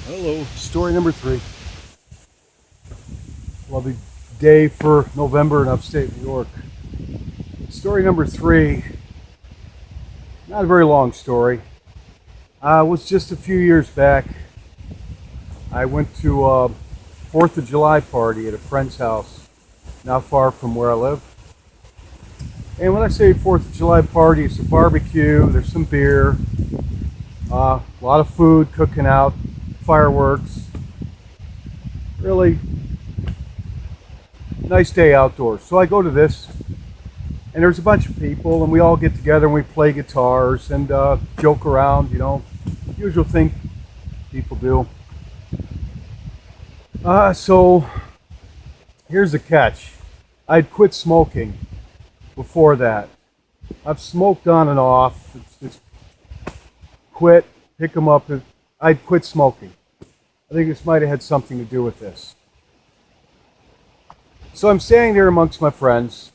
Hello, story number 3. Lovely day for November in upstate New York. Story number 3, not a very long story. It was just a few years back. I went to a 4th of July party at a friend's house, not far from where I live. And when I say 4th of July party, it's a barbecue, there's some beer, a lot of food cooking out, fireworks. Really nice day outdoors. So I go to this, and there's a bunch of people, and we all get together and we play guitars and joke around, usual thing people do. So here's the catch. I'd quit smoking before that. I've smoked on and off. It's quit, pick them up. I'd quit smoking. I think this might have had something to do with this. So I'm standing there amongst my friends,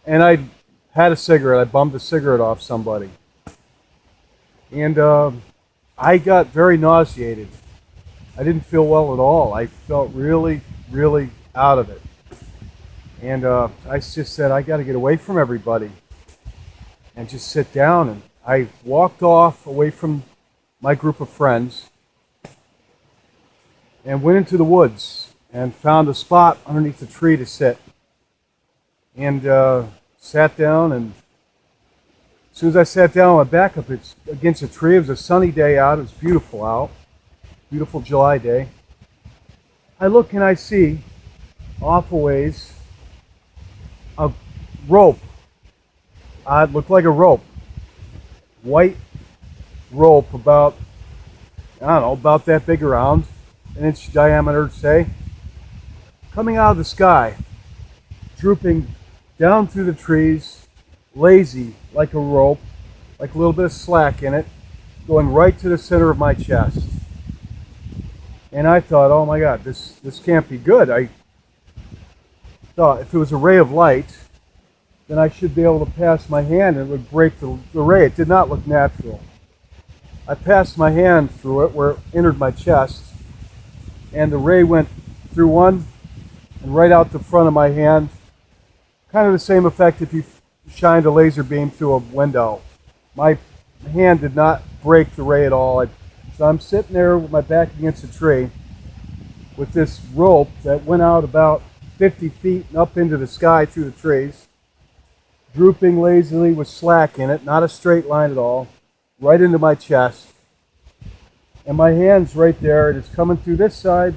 and I had a cigarette. I bummed a cigarette off somebody. And I got very nauseated. I didn't feel well at all. I felt really, really out of it. And I just said, I got to get away from everybody and just sit down. And I walked off away from my group of friends and went into the woods and found a spot underneath a tree to sit. And sat down, and as soon as I sat down, my back up against a tree. It was a sunny day out. It was beautiful out. Beautiful July day. I look and I see off a ways a rope. It looked like a rope. White rope about, about that big around, an inch diameter, say, coming out of the sky, drooping down through the trees, lazy like a rope, like a little bit of slack in it, going right to the center of my chest. And I thought, oh my God, this can't be good. I thought if it was a ray of light, then I should be able to pass my hand and it would break the ray. It did not look natural. I passed my hand through it where it entered my chest, and the ray went through one and right out the front of my hand. Kind of the same effect if you shined a laser beam through a window. My hand did not break the ray at all. So I'm sitting there with my back against a tree with this rope that went out about 50 feet and up into the sky through the trees, drooping lazily with slack in it, not a straight line at all, right into my chest. And my hand's right there, and it's coming through this side,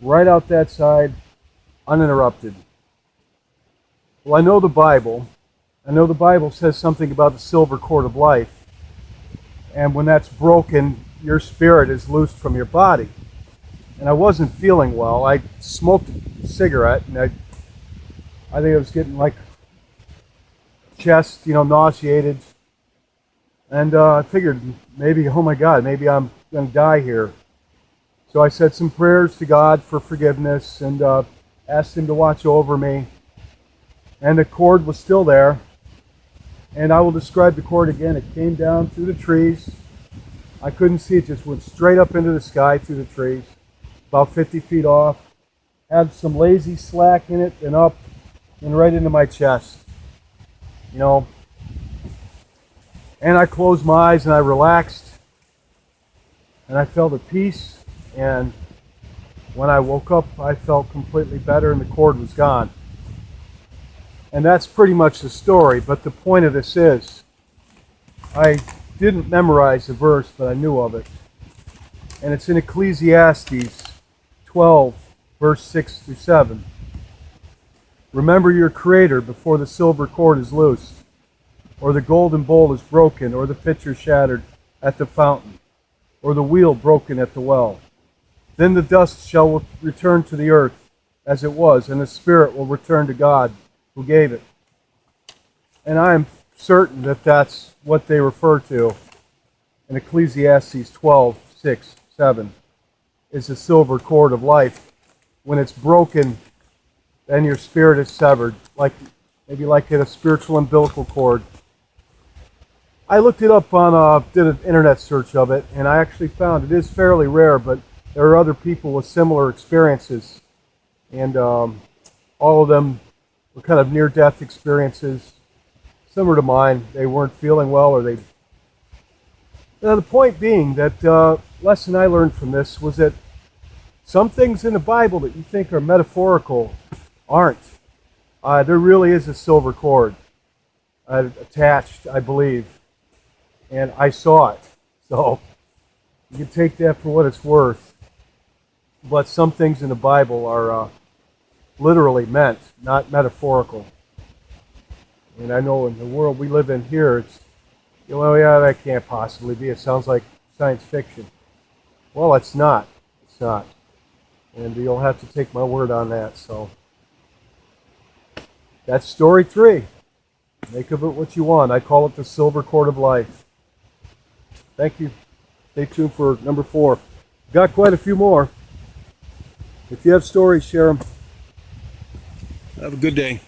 right out that side, uninterrupted. Well, I know the Bible. I know the Bible says something about the silver cord of life. And when that's broken, your spirit is loosed from your body. And I wasn't feeling well. I smoked a cigarette, and I think I was getting like chest, nauseated. And I figured maybe, oh my God, maybe I'm going to die here. So I said some prayers to God for forgiveness and asked Him to watch over me. And the cord was still there. And I will describe the cord again. It came down through the trees. I couldn't see it, just went straight up into the sky through the trees, about 50 feet off. Had some lazy slack in it and up and right into my chest. And I closed my eyes and I relaxed. And I felt at peace. And when I woke up, I felt completely better and the cord was gone. And that's pretty much the story, but the point of this is, I didn't memorize the verse, but I knew of it. And it's in Ecclesiastes 12, verse 6 through 7. Remember your Creator before the silver cord is loosed, or the golden bowl is broken, or the pitcher shattered at the fountain, or the wheel broken at the well. Then the dust shall return to the earth as it was, and the spirit will return to God who gave it. And I am certain that that's what they refer to in Ecclesiastes 12, 6, 7, is the silver cord of life. When it's broken, then your spirit is severed, maybe like in a spiritual umbilical cord. I looked it up on, did an internet search of it, and I actually found it is fairly rare, but there are other people with similar experiences, and all of them were kind of near-death experiences, similar to mine. They weren't feeling well, or they. Now, the point being that lesson I learned from this was that some things in the Bible that you think are metaphorical aren't. There really is a silver cord attached, I believe, and I saw it. So you can take that for what it's worth. But some things in the Bible are literally meant, not metaphorical. And I know in the world we live in here, it's, well, yeah, that can't possibly be. It sounds like science fiction. Well, it's not. It's not. And you'll have to take my word on that. So that's story 3. Make of it what you want. I call it the silver cord of life. Thank you. Stay tuned for number 4. Got quite a few more. If you have stories, share them. Have a good day.